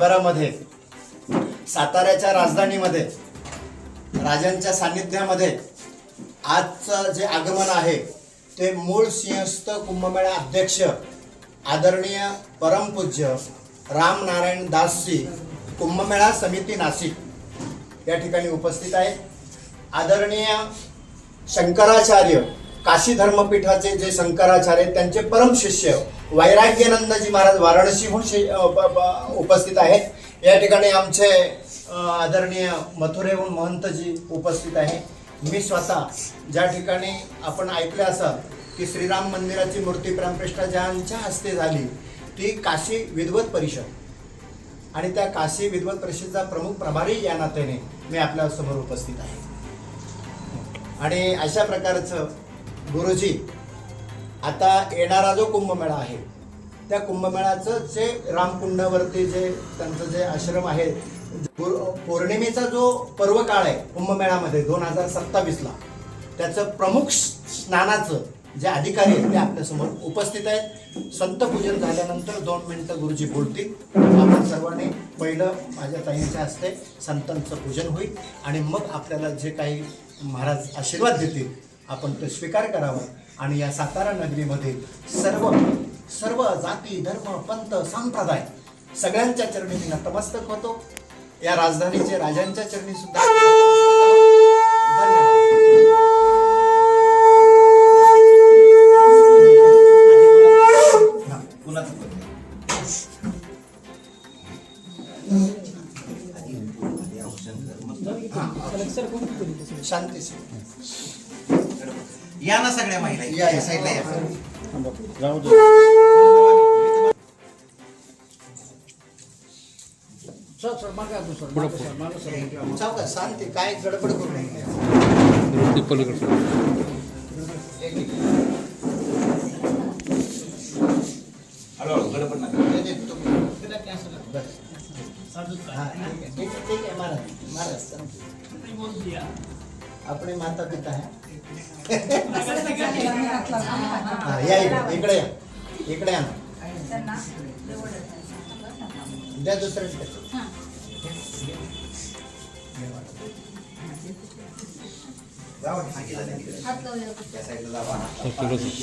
दरबारामध्ये, साताऱ्याच्या राजधानीमध्ये, राजांच्या सान्निध्यामध्ये आजचं जे आगमन आहे ते मूळ सिंहस्थ कुंभमेळा अध्यक्ष आदरणीय परमपूज्य रामनारायण दासजी, कुंभमेळा समिती नाशिक या ठिकाणी उपस्थित आहेत. आदरणीय शंकराचार्य, काशी धर्मपीठाचे जे शंकराचार्य त्यांचे परम शिष्य वैराग्यानंदजी महाराज वाराणसीहून उपस्थित आहेत. या ठिकाणी आमचे आदरणीय मथुरेहून महंतजी उपस्थित आहे. मी स्वतः ज्या ठिकाणी आपण ऐकले असाल की श्रीराम मंदिराची मूर्ती प्राणप्रतिष्ठा ज्यांच्या हस्ते झाली ती काशी विद्वत परिषद, आणि त्या काशी विद्वत परिषदेचा प्रमुख प्रभारी या नात्याने मी आपल्या समोर उपस्थित आहे. आणि अशा प्रकारचं गुरुजी आता येणारा जो कुंभमेळा आहे त्या कुंभमेळ्याचं जे रामकुंडावरती जे त्यांचं जे आश्रम आहे, पौर्णिमेचा जो पर्व काळ आहे कुंभमेळ्यामध्ये 2027ला, त्याचं प्रमुख स्नानाचं जे अधिकारी आहेत ते आपल्यासमोर उपस्थित आहेत. संत पूजन झाल्यानंतर 2 मिनिटं गुरुजी बोलतील. आपण सर्वांनी पहिलं माझ्या ताईंच्या हस्ते संतांचं पूजन होईल आणि मग आपल्याला जे काही महाराज आशीर्वाद देतील आपण ते स्वीकार करावा. आणि या सातारा नगरीमध्ये सर्व जाती, धर्म, पंथ, संप्रदाय सगळ्यांच्या चरणी मी नतमस्तक होतो. या राजधानीचे राजांच्या चरणी सुद्धा धन्यवाद. शांती या ना सगळ्या महिला या साईडला या. चौका शांती, काय गडबड करू नये. हळूहळू गडबड नका. ठीक आहे महाराज अपने माता पिता है. या इकडे या, इकडे या ना. द्या दुसऱ्या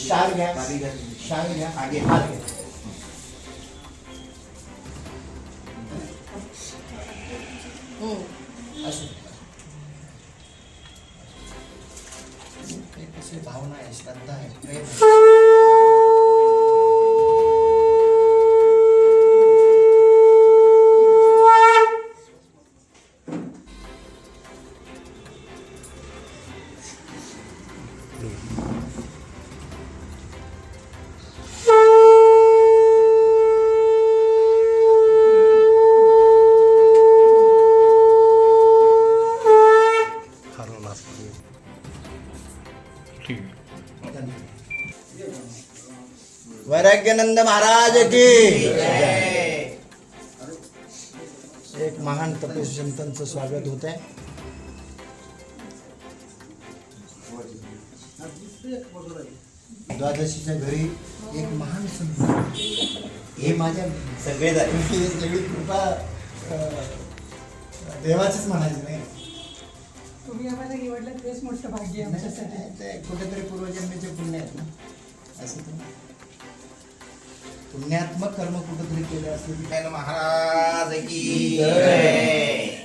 शाल घ्या, शाल घ्या, आगे हात घ्या. कशी भावना आहे, श्रद्धा आहे, प्रेम आहे. वैराग्यानंद महाराज की एक महान तपस्वी संतांचं स्वागत होत आहे. द्वादशीच्या घरी एक महान संत, हे माझ्या सगळे सगळी कृपा देवाचीच म्हणायची नाही. तुम्ही आम्हाला निवडलं तेच मोठं भाग्य आमच्यासाठी. ते कुठेतरी पूर्वजन्मीचे पुण्य आहेत ना, असं तर पुण्यात्मक कर्म कुठेतरी केले असतील. महाराज की जय.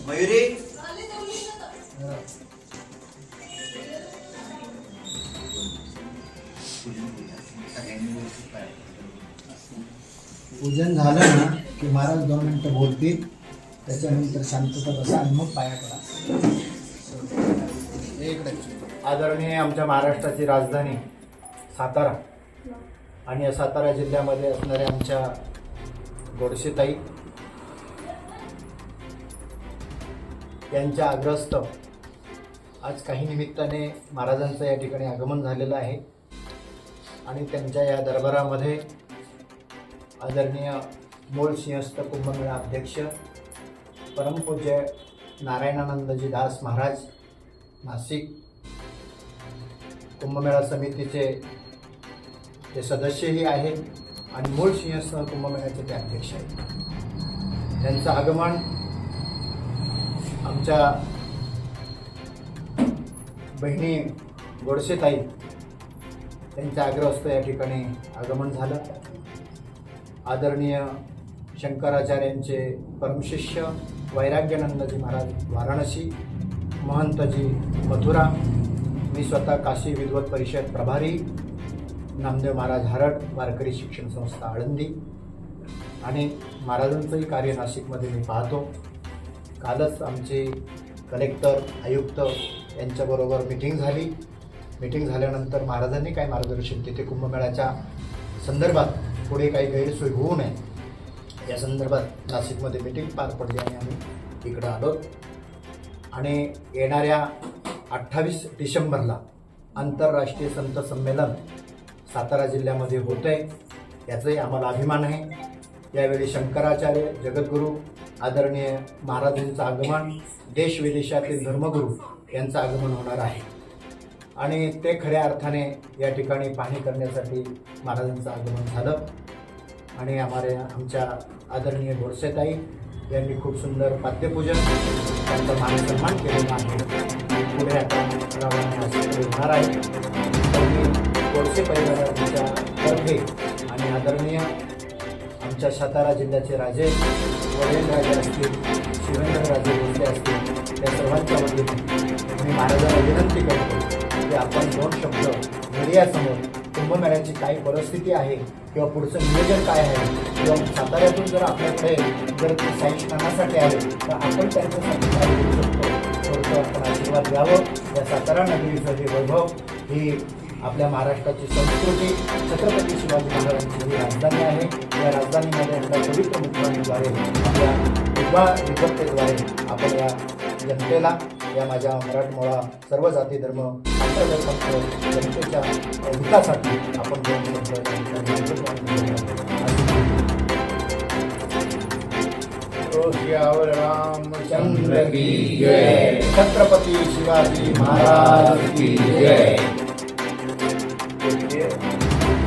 मयुरी पूजन झालं ना की महाराज 2 मिनिटं बोलतील, त्याच्यानंतर शांतता बसा आणि मग पाया पडा. आदरणीय आमच्या महाराष्ट्राची राजधानी सातारा आणि या सातारा जिल्ह्यामध्ये असणाऱ्या आमच्या गोडसेताई, यांच्या आग्रहस्थ आज काही निमित्ताने महाराजांचं या ठिकाणी आगमन झालेलं आहे आणि त्यांच्या या दरबारामध्ये आदरणीय मूळ सिंहस्थ कुंभमेळा अध्यक्ष परमपूज्य नारायणानंदजी दास महाराज नाशिक कुंभमेळा समितीचे ते सदस्यही आहेत आणि मूळ सिंहस्थ कुंभमेळ्याचे ते अध्यक्ष आहेत. त्यांचं आगमन आमच्या बहिणी गोडसेताई त्यांच्या आग्रहस्थ या ठिकाणी आगमन झालं. आदरणीय शंकराचार्यांचे परमशिष्य वैराग्यानंदजी महाराज वाराणसी, महंतजी मथुरा, मी स्वतः काशी विद्वत परिषद प्रभारी, नामदेव महाराज हारड वारकरी शिक्षण संस्था आळंदी आणि महाराजांचंही कार्य नाशिकमध्ये मी पाहतो. कालच आमचे कलेक्टर आयुक्त यांच्याबरोबर मिटिंग झाली. मिटिंग झाल्यानंतर महाराजांनी काय मार्गदर्शन तिथे कुंभमेळ्याच्या संदर्भात पुढे काही गैरसोय होऊ नये या संदर्भात नाशिकमध्ये मिटिंग पार पडली आणि आम्ही इकडं आलो. आणि येणाऱ्या 28 डिसेंबरला आंतरराष्ट्रीय संत संमेलन सातारा जिल्ह्यामध्ये होतं आहे, याचाही आम्हाला अभिमान आहे. यावेळी शंकराचार्य जगद्गुरू आदरणीय महाराजांचं आगमन, देश विदेशातील धर्मगुरू यांचं आगमन होणार आहे आणि ते खऱ्या अर्थाने या ठिकाणी पाहणी करण्यासाठी महाराजांचं आगमन झालं. आणि आमच्या आदरणीय गोडसेताई यांनी खूप सुंदर पाद्यपूजन त्यांचा मानसन्मान केलेला आहे. पुढे आता रावण नाशिककडे होणार आहे. त्यांनी गोडसे परिवाराच्या तर्फे आणि आदरणीय आमच्या सातारा जिल्ह्याचे राजे वडीलराजे असतील, शिवेंद्रराजे भोसले असतील, त्या सर्वांच्या वतीने मी महाराजांना विनंती करतो की आपण 2 शब्द मीडियासमोर कुंभमेळ्याची काय परिस्थिती आहे किंवा पुढचं नियोजन काय आहे किंवा साताऱ्यातून जर आपल्याकडे जर साई स्नानासाठी आले तर आपण त्यांच्यासाठी काय करू शकतो थोडंसं आपण आशीर्वाद द्यावं. या सातारा नगरीचं हे वैभव, ही आपल्या महाराष्ट्राची संस्कृती, छत्रपती शिवाजी महाराजांची ही राजधानी आहे. या राजधानीमध्ये आपल्या पवित्र मुख्यमंत्रीद्वारे आपल्या विद्वत्तेद्वारे आपण या जनतेला, या माझ्या मराठमोळा सर्व जाती धर्म जनतेच्या हितासाठी आपण रामचंद्र की जय, छत्रपति शिवाजी महाराज की जय.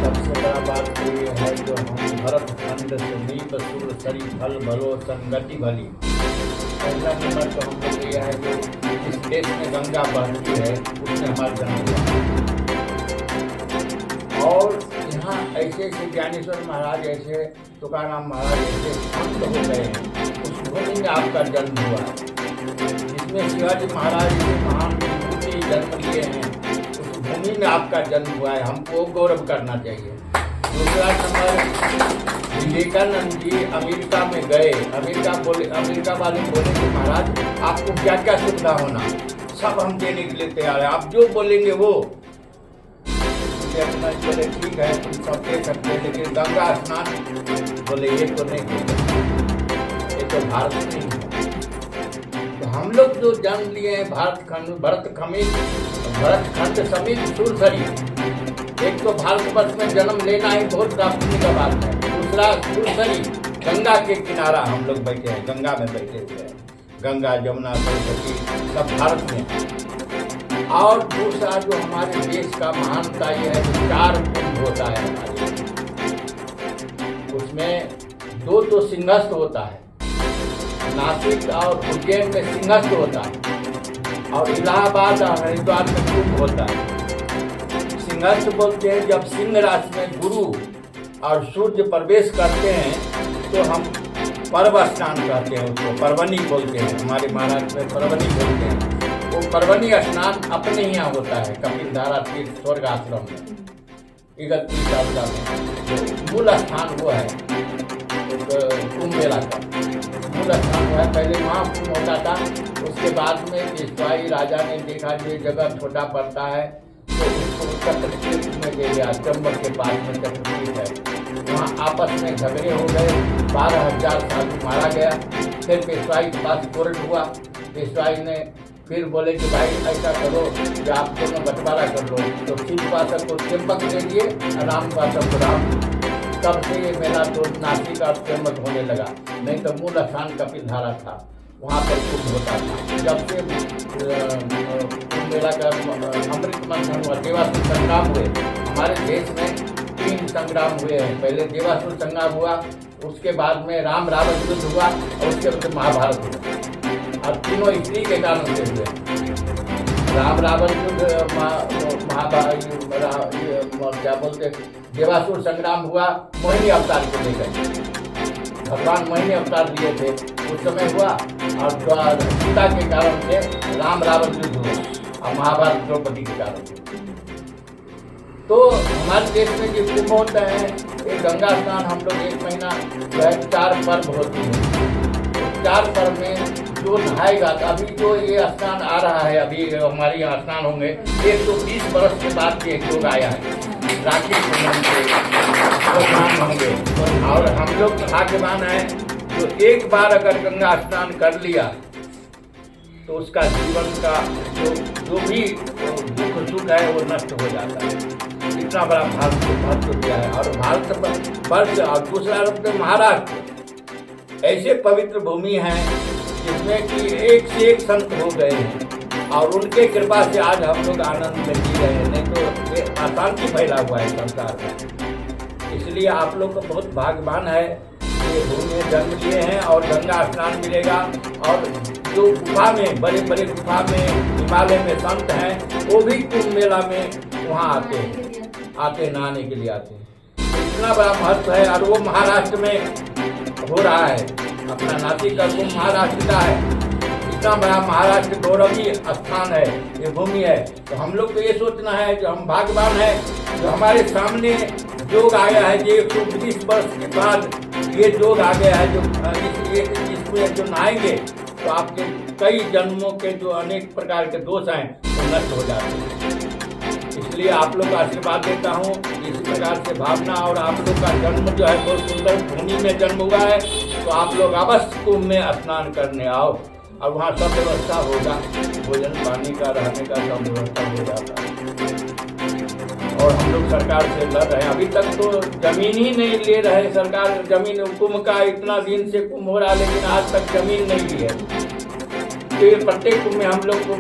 सबसे बड़ा बात तो ये है जो हम भरत खंड से नीत सुर सरी फल भलो संगति भली. पहला नंबर तो हम लोग ये है जो जिस देश में गंगा बहती है उसमें हमारा जन्म हुआ. और यहाँ ऐसे ऐसे ज्ञानेश्वर महाराज, ऐसे तुकाराम महाराज, ऐसे संत हो गए हैं, उस भूमि में आपका जन्म हुआ है. जिसमें शिवाजी महाराज के महान विभूति जन्म लिए हैं, उस भूमि में आपका जन्म हुआ है, हमको गौरव करना चाहिए. दूसरा नंबर, विवेकानंद जी अमेरिका में गए, अमेरिका वाले बोले कि महाराज आपको क्या क्या सुविधा होना, सब हम देने के लिए तैयार है, आप जो बोलेंगे वो. बोले ठीक है तुम सब दे सकते हैं, लेकिन गंगा स्नान बोले ये तो नहीं देते, ये तो भारत नहीं है. तो हम लोग जो जन्म लिए हैं भरत खंड समेत सुरसरी, एक तो भारतवर्ष में जन्म लेना ही बहुत प्राप्ति का बात है. दूसरा सुरसरी, गंगा के किनारा हम लोग बैठे हैं, गंगा में बैठे हुए हैं. गंगा जमुना सरस्वती सब भारत में. और दूसरा जो हमारे देश का महानता ये है जो 4 कुंभ होता है हमारे, उसमें 2 तो सिंहस्थ होता है, नासिक और उज्जैन में सिंहस्थ होता है, और इलाहाबाद और हरिद्वार में कुंभ होता है. सिंहस्थ बोलते हैं जब सिंह राशि में गुरु और सूर्य प्रवेश करते हैं तो हम पर्व स्नान कहते हैं, उसको पर्वणी बोलते हैं. हमारे महाराष्ट्र में पर्वणी बोलते हैं. वो पर्वणी स्नान अपने यहाँ होता है कपिल धारा तीर्थ स्वर्ग आश्रम में, इगतपुर तालुका में. जो मूल स्थान वो है कुंभ मेला का मूल स्थान वो है. पहले वहाँ कुंभ होता था, उसके बाद में पेशवाई राजा ने देखा जो ये जगह छोटा पड़ता है तो उसको चक्रतीर्थ में ले गया. चंबल के पास में चक्रतीर्थ है, वहाँ आपस में झगड़े हो गए, 12,000 साधु मारा गया. फिर पेशवाई के पास कोर्ट हुआ, पेशवाई ने फिर बोले कि भाई ऐसा करो कि आप दोनों बंटवारा कर लो, तो शिवपाशक को त्र्यंबक दे दिए और रामपाशक को राम। तब से ये मेला तो नासिक और त्र्यंबक होने लगा, नहीं तो मूल स्थान कपिलधारा था, वहाँ पर कुंभ होता था। जब से कुंभ मेला का अमृत मंथन हुआ, देवासुर संग्राम हुए, हमारे देश में 3 संग्राम हुए हैं। पहले देवासुर संग्राम हुआ, उसके बाद में राम रावण युद्ध हुआ और उसके बाद महाभारत हुआ, और तीनों स्त्री के कारण से हुए। राम रावण युद्ध, महाभारत, क्या बोलते, देवासुर संग्राम हुआ मोहिनी अवतार को लेकर, भगवान मोहिनी अवतार लिए थे उस समय हुआ, और सीता के कारण से राम रावण युद्ध हुआ, और महाभारत द्रौपदी के कारण से। तो हमारे देश में जो कुंभ होता है, ये गंगा स्नान हम लोग 1 महीना जो है 4 पर्व होती है। 4 पर्व में जो नहाएगा, अभी जो ये स्नान आ रहा है, अभी हमारे यहाँ स्नान होंगे 120 बरस के बाद ये योग आया है, राखी पूनम से स्नान होंगे। और हम लोग भाग्यवान हैं जो एक बार अगर गंगा स्नान कर लिया तो उसका जीवन का जो भी दुख सुख है वो नष्ट हो जाता है। इतना बड़ा भारत को महत्व दिया है। और भारत वर्ष और दूसरा रूप में महाराष्ट्र ऐसे पवित्र भूमि है जिसमें कि एक से एक संत हो गए हैं, और उनके कृपा से आज हम लोग आनंद में जी रहे हैं, नहीं तो अशांति फैला हुआ है संसार में। इसलिए आप लोग को बहुत भाग्यवान है, ये भूमि में जन्म लिए हैं और गंगा स्नान मिलेगा। और जो गुफा में, बड़े बड़े गुफा में हिमालय में संत हैं, वो भी कुंभ मेला में वहाँ आते नहाने के लिए आते हैं। इतना बड़ा महत्व है। और वो महाराष्ट्र में हो रहा है, अपना नासिक का कुंभ महाराष्ट्र का है। इतना बड़ा महाराष्ट्र गौरवीय स्थान है, ये भूमि है। तो हम लोग को ये सोचना है जो हम भाग्यवान है, जो हमारे सामने योग आया है, ये 120 वर्ष के बाद ये योग आ गया है, जो इसमें जो नहाएंगे तो आपके कई जन्मों के जो अनेक प्रकार के दोष हैं वो नष्ट हो जाते हैं। इसलिए आप लोग का आशीर्वाद देता हूँ इसी प्रकार से भावना। और आप लोग का जन्म जो है बहुत सुंदर भूमि में जन्म हुआ है, तो आप लोग अवश्य कुंभ में स्नान करने आओ, और वहाँ सब व्यवस्था होगा, भोजन पानी का, रहने का सब व्यवस्था हो जाता है। और हम लोग सरकार से लड़ रहे हैं, अभी तक तो जमीन ही नहीं ले रहे सरकार। जमीन कुंभ का इतना दिन से कुंभ हो रहा है, लेकिन आज तक जमीन नहीं ली है। तो प्रत्येक कुंभ में हम लोग को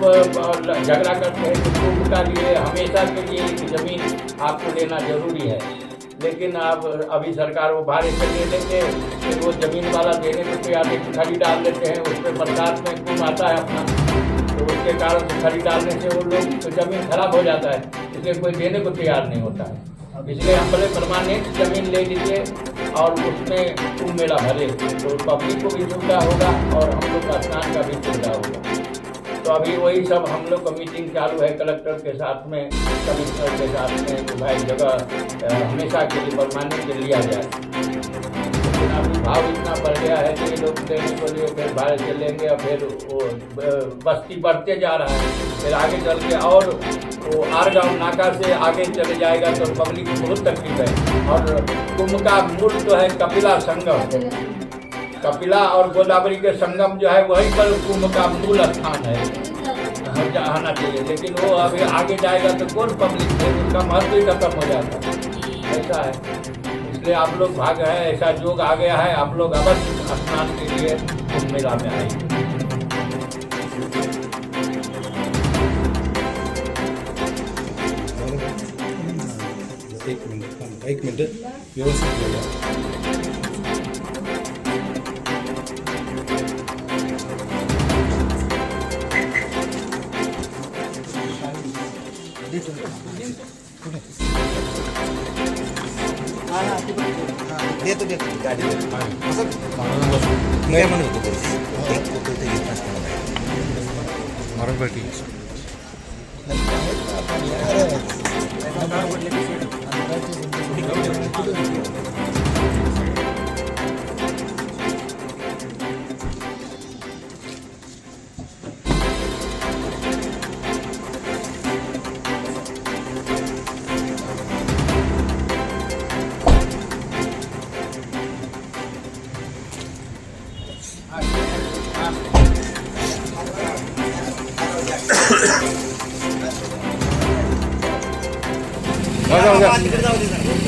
झगड़ा करते हैं कि कुंभ का लिए हमेशा के लिए जमीन आपको लेना जरूरी है, लेकिन अब अभी सरकार वो भारे से ले लेते हैं, फिर वो जमीन वाला देने को तैयार नहीं, खड़ी डाल देते हैं, उस पर बरसात में कुंभ आता है अपना, तो उसके कारण से खड़ी डालने से वो लोग तो जमीन खराब हो जाता है, इसलिए कोई देने को तैयार नहीं होता है। इसलिए हम बोले परमानेंट जमीन ले लीजिए और उसमें कुंभ मेला भरे, तो पब्लिक को भी सुविधा होगा और हम लोग का स्नान का भी सुविधा होगा। तो अभी वही सब हम लोग का मीटिंग चालू है कलेक्टर के साथ में, कमिश्नर के साथ में, तो भाई जगह हमेशा के लिए परमानेंट लिया जाए। लेकिन अभी भाव इतना बढ़ गया है कि ये लोग लेने को लिए फिर बाहर चलेंगे, और फिर वो बस्ती बढ़ते जा रहा है, फिर आगे चल के और वो आरगांव नाका से आगे चले जाएगा तो पब्लिक को बहुत तकलीफ है। और कुंभ का मूल जो है कपिला संगम, कपिला और गोदावरी के संगम जो है वहीं पर कुंभ का मूल स्थान है, आना चाहिए। लेकिन वो अभी आगे जाएगा तो कौन पब्लिक है, उसका महत्व ही खत्म हो जाता है, ऐसा है। इसलिए आप लोग भाग है, ऐसा योग आ गया है, आप लोग अवश्य स्नान के लिए कुंभ मेला में आएंगे। एक मिनट व्यवस्थित बोला। देतो गाडी असं नाही म्हणत मराठी या, बाबा, तिकडे जाऊ दे जरा.